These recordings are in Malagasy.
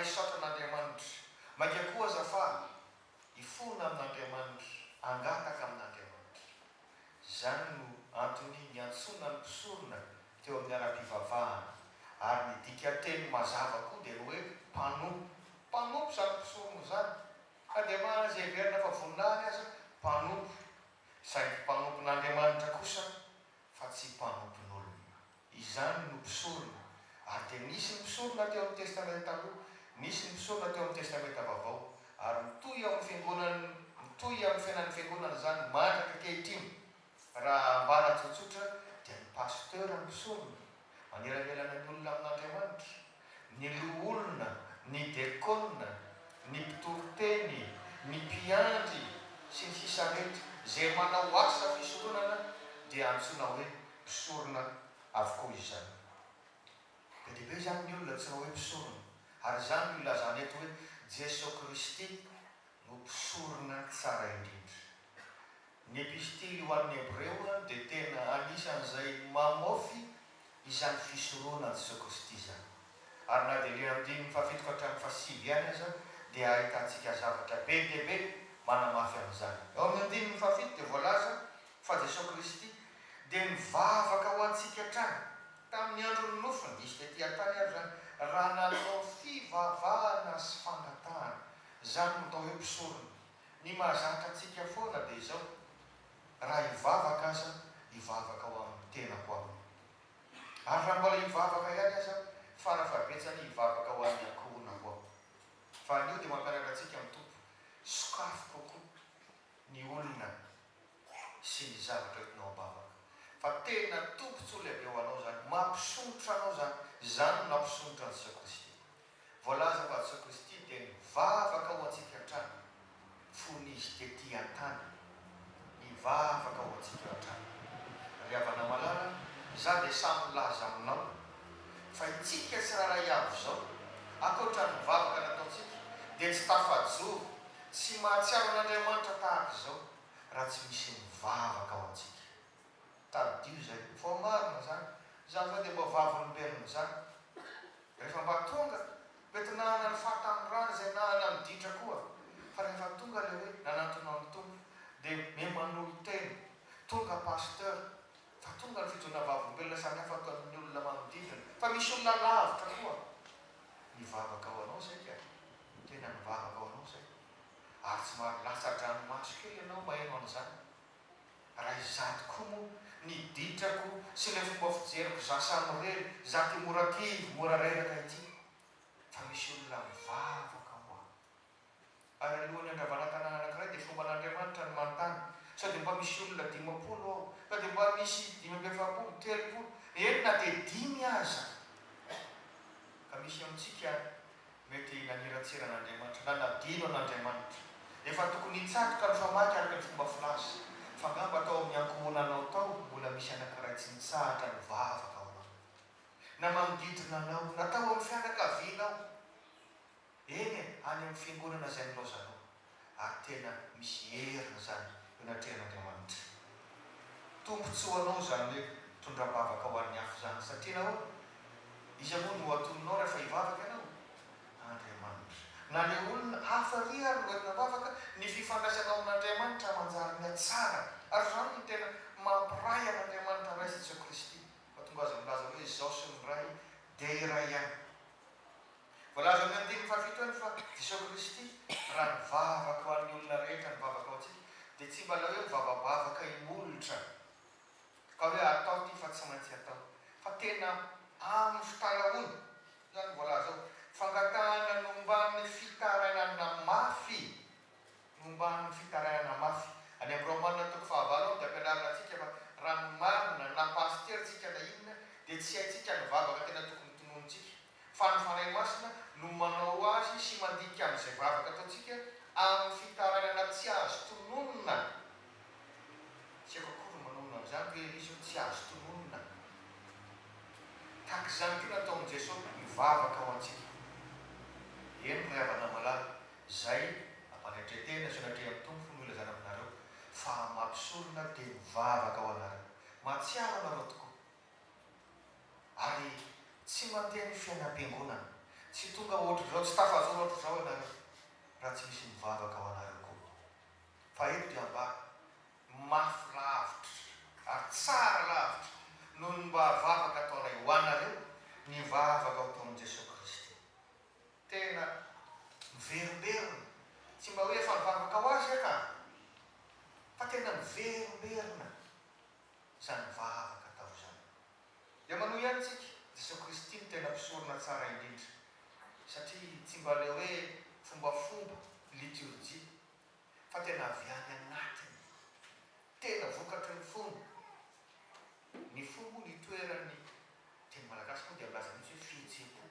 isotan'Andriamanitra maika koa zafa ifona amin'Andriamanitra angataka amin'Andriamanitra. Zany no antony niantsona ny mpisorona teo amin'ny ara-pivavahana ary nidika teny mazava koa dia hoe mpanompo zany mpisorona zany ka dia mazay verina fa voninahiny aza mpanompo saingy mpanompon'Andriamanitra kosa fa tsy mpanompon'olona. Izany no mpisorona ary dia nisy ny mpisorona teo amin'ny testamenta taloha, nisy ny mpisorona teo amin'ny testamenta vaovao ary mitohy amin'ny fiangonan'ny fiangonana zany mandraka ankehitriny. Raha ambara tsotsotra dia ny pasteur ny mpisorona manelanelana ny olona amin'Andriamanitra, ny loholona, ny dekona, ny mpitoroteny, ny mpiandry sy ny sisa rehetra zay manao asa fisoronana dia antsoina hoe mpisorona avokoa izany. Be dehibe zany ny olona tsy raha hoe mpisorona ary zany no ilazana eto hoe Jesosy Kristy no mpisorona tsara indrindra. Ny epistily ho an'ny Hebreo dia tena anisan'izay mamofy izany fisoroana Jesosy Kristy zany. Ary na dia le amin'ny 7-7 ihany aza dia ahitantsika zavatra be dehibe manamafy amin'izany. Eo amin'ny 7 dia voalaza fa Jesosy Kristy dia mivavaka ho antsika hatrany tamin'ny andron'ny nofiny. Izy dia tia tany ary zany raha natao fivavahana sy fangatahana, zany no tao hoe mpisorona. Ny mahazatra antsika foana dia izao, raha hivavaka aza hivavaka ho amin'ny tenako aminy. Ary raha mbola hivavaka ihany aza farafabetsany hivavaka ho amin'ny ankohonako ao. Fa anio dia mampianatra antsika amin'ny tompo sokafo kokoa ny olona sy ny zavatra entinao ambavaka. Fa tena tompontsoa lehibe ho anao zany, mampisongotra anao zany, zany no nampisongotra ny Jesosy Kristy. Voalaza fa Jesosy Kristy dia nivavaka ho antsika hatrany fony izy tety an-tany, nivavaka ho antsika hatrany. Ry havana malala, za dia samy laza aminao fa itsika tsy raha iavo zao akoatra ny mivavaka nataontsika dia tsy tafajoro, tsy mahatsiaro an'Andriamanitra tahaka izao raha tsy misy mivavaka ho antsika. Tadio zay fo marina zany zao dia mba vavolombelona zany. Rehefa mba tonga mety nahana ny fahatamborana zay nahana ny ditra koa, fa rehefa tonga le hoe nanantona ny tompo dia memanohy teny tonga pasteur, fa tonga ny fijona vavolombelona samihafa ataon'ny olona manodidina. Fa misy olona lavitra koa nivavaka ao anao zay ka tena nivavaka ao anao zay ary tsy maro latsa-dranomaso kely ianao maheno an'izany. Raha izany koa moa ny ditrako sy ilay fomba fijeriko zasamorely zaty morakivy mora reraka ity, fa misy olona mivavaka moa. Ary alohan'ny andravana tanàna anankiray dia fomban'Andriamanitra ny manontany sao dia mba misy olona 50 ao, fa dia mba misy 5 30 enina dia 5 aza. Ka misy amintsika mety naniratsiran'Andriamanitra na nadino an'Andriamanitra, efa tokony hitsatoka ny famaky araka ny fomba filasy, fa ngamba atao amin'ny ankohonanao tao mbola misy anankiray tsy nitsahatra ny vavaka ao anao na manodidina anao, natao amin'ny fianakavianao, eny any amin'ny fiangonana izay nilaozanao. Ary tena misy herina zany enatrehan'Andriamanitra. Tompontsoa anao zany hoe tondram-bavaka ho an'ny afo zany, satria nao izy moa no atononao rehefa hivavaka ianao? Andriamanitra. Na le olona hafa ry ary no entina bavaka, ny fifandraisanao amin'Andriamanitra manjary ny atsara. Ary zany no tena mampiray an'Andriamanitra ray Jesosy Kristy. Fa tonga aza milaza hoe izao sy ny ray dia iray ihany. Voalaza amin'ny 7 fa Jesosy Kristy raha nivavaka ho an'ny olona rehetra, nivavaka ho antsika dia tsy mba hoe mivavabavaka imolotra ka hoe atao ty fa tsy maintsy atao, fa tena amin'ny fitaraony zany voalaza ao. Fangatahana nomban'ny fitarainana mafy, nomban'ny fitarainana mafy. Any amin'ny Romanina 9 dia ampianarina antsika fa raha ny marina na pasteur tsika na inona dia tsy haintsika ny vavaka tena tokony tononontsika, fa ny fanahy masina no manao azy sy mandika amin'izay vavaka ataontsika amin'ny fitarainana tsy azo tononona. Tsy haiko akory manonona amin'izany hoe izy tsy azo tononona. Tahaka izany koa nataon'i Jesosy mivavaka ho antsika. Eny ry havana malala, zay ampanetretena sy natrea amin'ny tompo no ilazana aminareo fa mampisorona dia mivavaka ho anareo, mahatsiaro anareo tokoa. Ary tsy mandeha ny fiainam-piangonana, tsy tonga ohatr'izao tsy tafazao ohatr'izao ianareo raha tsy misy mivavaka ao anareo koa. Fa eto dia mba mafy lavitra ary tsara lavitra noho ny mba vavaka ataonay ho anareo ny vavaka ao taon'i Jesosy Kristy. Tena miverimberina, tsy mba hoe efa nivavaka ho azy eka, fa tena miverimberina izany vavaka atao izany. Dia manoho ihany tsika Jesosy Kristy ny tena mpisorona tsara indrindra, satria tsy mba le hoe fombafomba liturgia, fa tena avy any anatiny, tena vokatry ny fomba. Ny fomba ny toerany teny malagasy moa dia milaza mihitsy hoe fihetsem-po,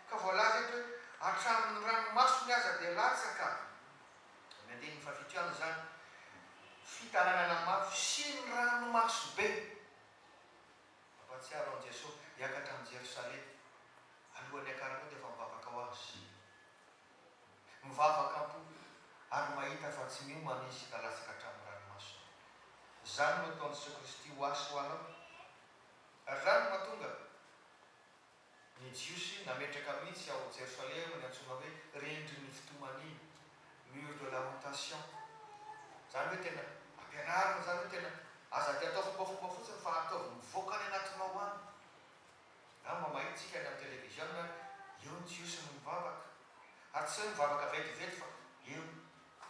ka voalaza eto hoe hatramin'ny ranomasony aza dia latsaka. Ny andiny fafitoana zany fitanana mafy sy ny ranomaso be. Mampahatsiaro an' Jesosy hiakatra amin'ny Jerosalema alohan'ny akarana dia efa mivavaka ho azy, mivavaka ampo ary mahita fa tsy miomana izy ka latsaka hatramin'ny ranomaso. Zany no ataon'i Jesosy Kristy ho asy ho anao. Ary zany no mahatonga ny jiosy nametraka mihitsy ao Jerosalema ny antsoina hoe rendry ny fitomanina, mur de lamentation. Zany hoe tena ampianarina, zany hoe tena aza ty atao fombafomba fotsiny fa ataovy mivoaka any anatinao any. Na mba mahitsika ny amin'ny televiziona eo ny jiosy no mivavaka, ary tsy hoe mivavaka vetivety fa eo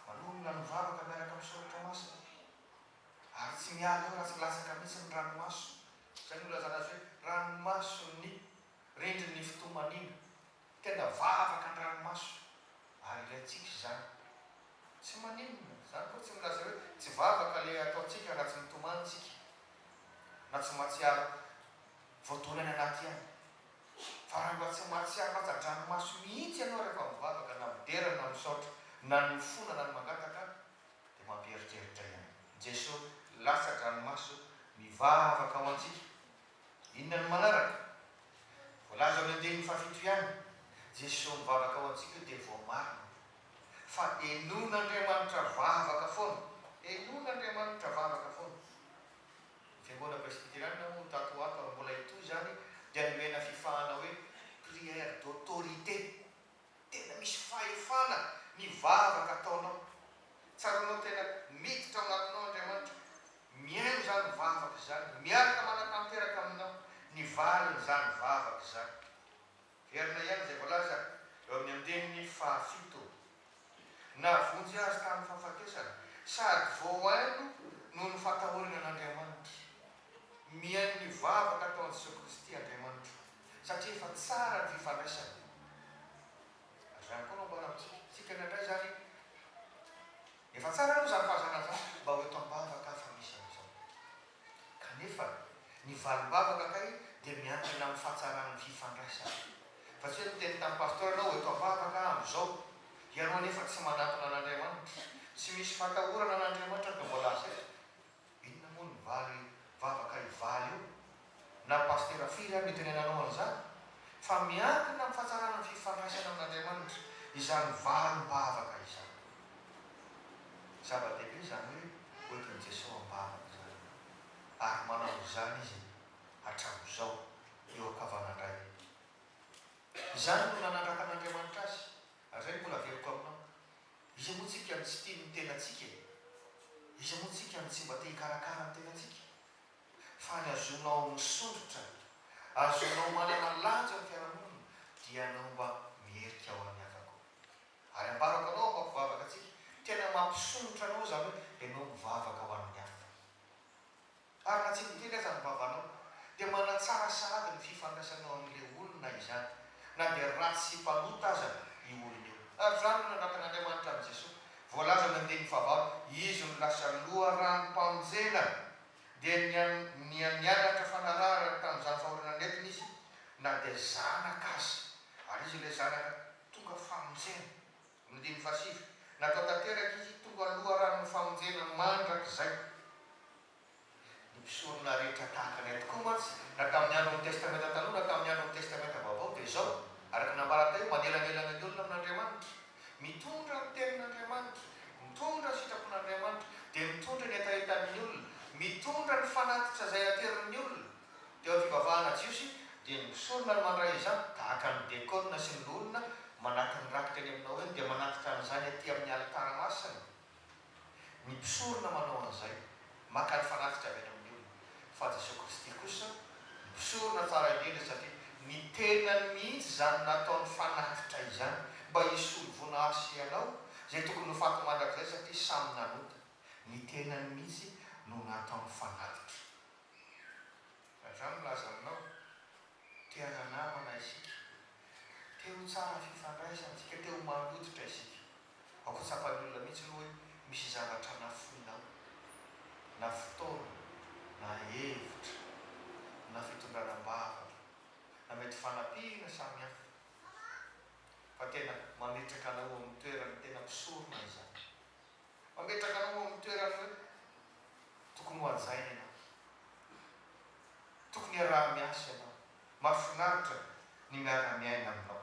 manonona ny mivavaka miaraka amin'ny soratra masina, ary tsy miala eo raha tsy latsaka mihitsy ny ranomaso. Zay no lazana azy hoe ranomaso ny rendry ny fitomanina, tena vavaka ny ranomaso. Ary ilayntsika izany, tsy maninona zany koa tsy milaza hoe tsy vavaka le ataontsika raha tsy mitomanitsika na tsy mahatsiaro voadonany anaty any. Fa raha mba tsy mahatsiaro latsa-dranomaso mihitsy ianao rehefa mivavaka na miderana na misaotra na ny fona na ny mangataka, dia mampieritreritra ihany. Jesosy latsa-dranomaso mivavaka ao antsika. Inona ny manaraka? Voalaza amin'ny andiny fafito ihany, Jesosy mivavaka ao antsika dia voamarina fa enon'Andriamanitra vavaka foana, enon'Andriamanitra vavaka foana. Fiangonana presbyteriana moa tato ato mbola itoy zany dia nomena fifahana hoe prière d'autorité. Tena misy fahefana ny vavaka ataonao. Tsaranao tena miditra ao anatinao Andriamanitra, miaino zany vavaka zany, miaraka manatanteraka aminao ny valiny zany vavaka zany. Verina ihany zay voalaza eo amin'ny andeniny fahafito. Na vonjy azy tamin'ny fahafatesana sady voahaino noho ny fatahorana an'Andriamanitra. Miaino ny vavaka ataon'i Jesosy Kristy Andriamanitra, satria efa tsara ny fifandraisana. Zany koa nombana amintsika indray zany, efa tsara aloha zany fahazana zany mba ho eto am-bavaka fa misy amin'izao. Kanefa ny valim-bavaka kay dia miankina amin'ny fahatsarany fifandraisana. Fa tsy hoe miteny tamin'ny pasteur anao eto am-bavaka amin'izao, ianao nefa tsy manatona an'Andriamanitra, tsy misy fatahorana an'Andriamanitra dia mbola azy. Inona moa ny valy vavaka ivaly io? Na pastera firy any mitenenanao an'izany, fa miankina amin'ny fahatsarana fifandraisana amin'Andriamanitra izany valim-bavaka izany. Zava-dehibe zany hoe oetin'i Jesosy am-bavaka zany, ary manao izany izy hatramin'izao eo an-kavanandray. Izany no nanandraka an'Andriamanitra azy. Ary zay mbola veriko aminao, izy moa tsika ny tsy tia ny tenatsika, izy moa tsika ny tsy mba te hikarakara ny tenatsika, fa ny azonao misondrotra, azonao manana lanja ny fiarahamonina, dia anao mba mierika ao amin'ny hafako. Ary ambarako anao mampivavaka atsika, tena mampisondrotra anao zany hoe ianao mivavaka ho amin'ny hafa. Ary na tsy miteny aza ny vavanao, dia manatsara sahady ny fifandraisanao amin'ilay olona izany, na dia ratsy sy mpanota aza io olona io. Ary zany no nandrakan'Andriamanitra amin'i Jesosy. Voalaza amin'ny andiny fahavalo, izy no lasa loharanom-pamonjena, dia nianatra fanarahana tamin'izany fahorana netiny izy, na dia zanaka azy. Ary izy ilay zanaka tonga famonjena. Amin'ny andiny fahasivy, natao tanteraka izy tonga loharanon' famonjena mandrakizay. Ny mpisorona rehetra tahaka ny tokoa mantsy, na tamin'ny andron'ny testamenta taloha, na tamin'ny andron'ny testamenta vaovao dia izao. Araka nambaraka io manelanelana ny olona amin'Andriamanitra, mitondra ny tenin'Andriamanitra, mitondra ny sitrapon'Andriamanitra, dia mitondra ny etaetan'ny olona, mitondra ny fanatitra izay aterin'ny olona. Dia eo fivavahana jiosy dia ny mpisorona ny mandray izany tahaka ny dekona sy ny lolona manaty ny rakitra eny aminao eny dia manatitra an'izany aty amin'ny alitara masina. Ny mpisorona manao an'izay maka ny fanatitra avy eny amin'ny olona. Fa Jesosy Kristy kosa mpisorona tsara indrindra satria ny tenany mihitsy zany nataony fanatitra izany mba hisolo voninahitsy ianao zay tokony ho faty mandrakizay satria samy nanota. Ny tenany mihitsy no nataony fanatitra. Izany milaza aminao te hanamana isika, te ho tsara fifandraisantsika, te ho mandoditra isika. Akoatsapan'ny olona mihitsy no hoe misy zavatra nafoinao, na fotoana, na hevitra, na fitondranam-bavaka, na mety fanampiana samihafa. Fa tena mametraka anao amin'ny toerany tena mpisorona izany. Mametraka anao amin'ny toerany hoe tokony ho hajaina ianao, tokony hiaraha miasa ianao, mahafinaritra ny miara-miaina aminao.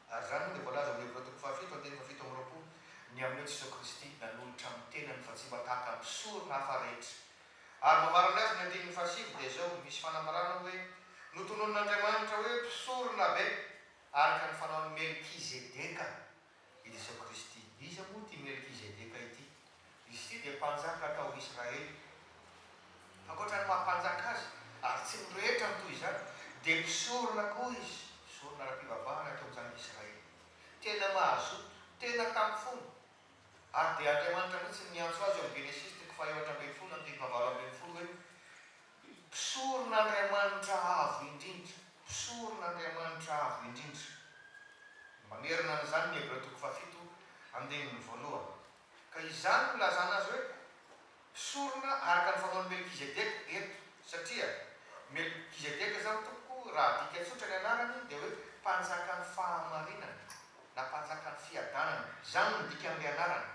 Ary zany dia voalaza amin'ny Hebreo 7:7-8 ny amin'io Jesosy Kristy nanolotra amin'ny tenany fa tsy mba tahaka mpisorona hafa rehetra. Ary mamarana azy ny andininy 7 dia zao misy fanamarana hoe notonon'Andriamanitra hoe mpisorona be araka ny fanaony Melkizedeka i Jesosy Kristy. Iza moa ty Melkizedeka ity? Izy ity dia mpanjaka tao Israely. Ankoatra ny mampanjaka azy ary tsy ny rehetra ny toy izany dia mpisorona koa izy, mpisorona ara-pivavahana tao amin'izany Israely. Tena mahazo, tena tamin'ny fony. Ary dia Andriamanitra mihitsy niantso azy ao Genesis 4:7-9 hoe mpisoron'Andriamanitra avo indrindra, mpisoron'Andriamanitra avo indrindra. Manerina n'izany ny Hebreo 7:1. Ka izany milazana azy hoe mpisorona araka ny fanaony Melkizedeka eto, satria Melkizedeka zany toko raha dika tsotra ny anarany dia hoe mpanjaka ny fahamarinana na mpanjaka ny fiadanana. Zany no dika amin'ny anarany.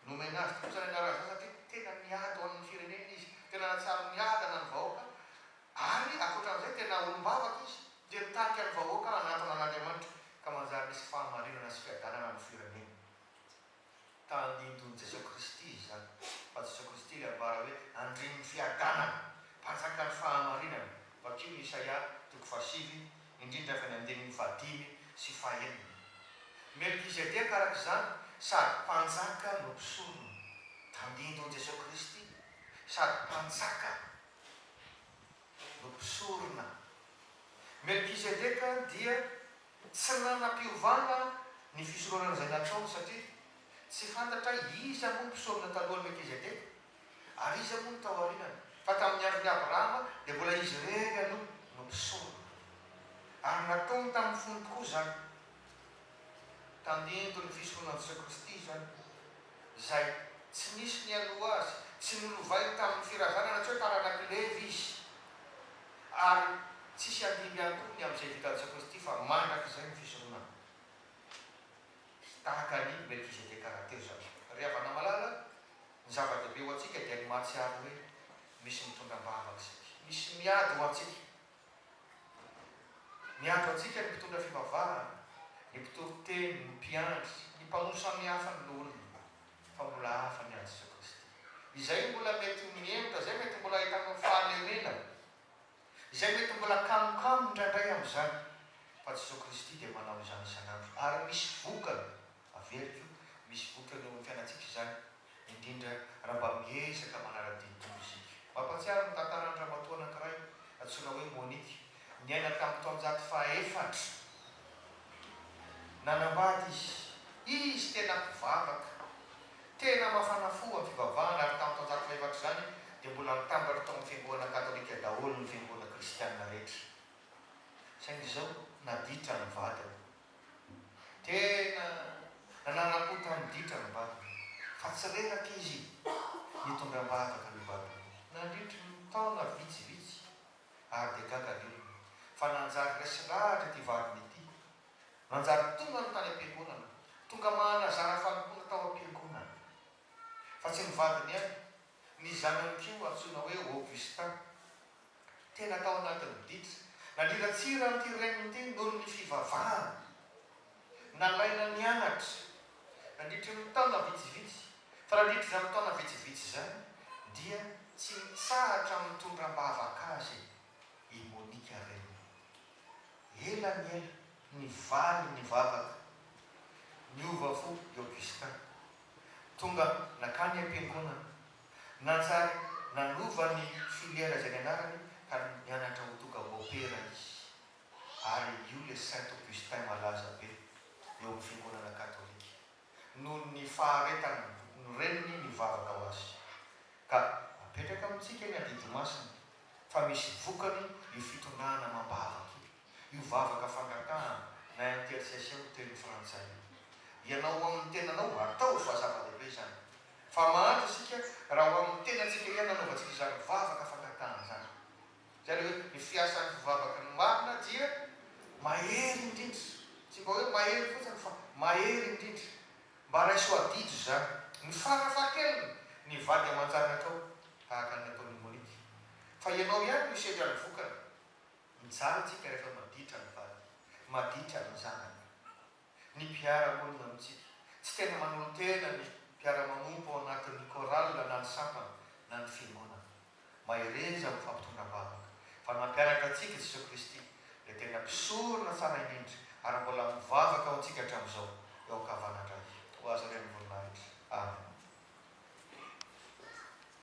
Nomena azy tokoa zany anarany zany satria tena miady ho amin'ny firenena izy, tena natsara miadana ny vahoaka, ary akoatran'izay tena olombavaka izy dia nitarika ny vahoaka anatona an'Andriamanitra ka manjary misy fahamarinana sy fiadanana ny firenena. Tandindony Jesosy Kristy izany. Fa Jesosy Kristy le ambara hoe andrin'ny fiadanana, mpanjaka ny fahamarinana. Bakeo ny Isaia 7 indrindra avy ny 5 sy 9. Melkizedeka araka izany sady mpanjaka no mpisorona. Tandindony Jesosy Kristy sady mpanjaka no mpisorona. Melkizedeka dia tsy nanam-piovana ny fisoronana izay nataony satria tsy fantatra iza moa mpisorona talohan'ny Melkizedeka ary iza moa ny tao aorinany. Fa tamin'ny andron'ny Abrahama dia mbola izy irery aloha no mpisorona. Ary nataony tamin'ny fony tokoa zany. Tandindony ny fisoronan'i Jesosy Kristy zany, izay tsy nisy ny aloha azy, tsy nolovainy tamin'ny firazana na tsy hoe taranaka levy izy. Ary tsisy andimy ihany koa ny amin'izay vita Jesosy Kristy fa mandrak'izay ny fisoronana. Tahaka ny Melkizedeka rahateo zany. Ry havana malala, ny zava-dehibe ho antsika dia ny mahatsiaro hoe misy mitondram-bavaka isika, misy miady ho antsika. Miady ho antsika ny mpitondra fivavahana, ny mpitoroteny, ny mpiandry, ny mpamono samihafa ny olona, fa mbola hafa ny Jesosy Kristy. Izay mbola mety miemtra, izay mety mbola ahitana fahalemena, izay mety mbola kamokamo indraindray amin'izany. Fa Jesosy Kristy dia manao izany isan'andro ary misy vokany. Averiko, misy vokany eo amin'ny fiainantsika izany, indrindra raha mba miezaka manara-dinidono isika. Mampatsiaro ny tantaran'ny ramatoa anankiray antsoina hoe Monique, niaina tamin'ny taonjato faha-4. Nanambady izy tena mpivavaka, tena mafana fo amin'ny fivavahana, ary tamin'ny taonjato faha-4 zany dia mbola mitambatra tao amin'ny fiangonana katolika daholo ny fiangonana kristianina rehetra. Saingy izao naditra ny vadiny, tena nananakota ny ditra ny vadiny, fa tsy reraka izy nitondram-bavaka ny vadiny. Nandritry ny taona vitsivitsy ary dia gagalina, fa nanjary resy lahatra ty vadiny ity, nanjary tonga ny tany am-piangonana, tonga manazara fanompona tao am-piangonana. Fa tsy ny vadiny ihany, ny zanany kio antsoina hoe Augustin, tena tao anatin'ny ditra, naniratsira n'ity reniny ity noho ny fivavahana, nalaina nianatra, nandritry ny taona vitsivitsy. Fa nandritry izany taona vitsivitsy izany dia tsy mitsahatra mitondram-bavaka azy i Monique. ela ny ela, ny valy ny vavaka, niova fo eo Krista. Tonga nakany am-piangonana, nanjary nanova ny filiera izay nianarany ka nianatra ho tonga opera izy. Ary io le Saint Augustin malaza be eo amin'ny fiangonana katolika. Noho ny faharetana ny reniny nivavaka ho azy. Ka apetraka amintsika ny adidy masina fa misy vokany io fitondrana mambavaka io vavaka fangatahana na intercession teny frantsay. Ianao amin'ny tenanao atao fa zava-dehibe zany. Fa mahantra isika raha ho amin'ny tenantsika ihany nanaovantsika izany vavaka fangatahana zany. Zany hoe ny fiasan'ny vavaka ny marina dia mahery indrindra. Tsy mba hoe mahery fotsiny fa mahery indrindra. Mba raiso adidy zany. Ny farafahakeliny ny vady aman-jany atao tahaka ny ataon'ny Monique. Fa ianao ihany misy endrany vokany. Mijaly tsika rehefa maditra ny vady, maditra ny zanany. Ny mpiara-monina amintsika tsy tena manolo tena ny mpiara-manompo ao anatin'ny korala na ny sampana na ny fiangonana. Mahereza amin'ny fampitondram-bavaka. Fa mampiaraka antsika Jesosy Kristy dia tena mpisorona tsara indrindra ary mbola mivavaka ao antsika hatramin'izao.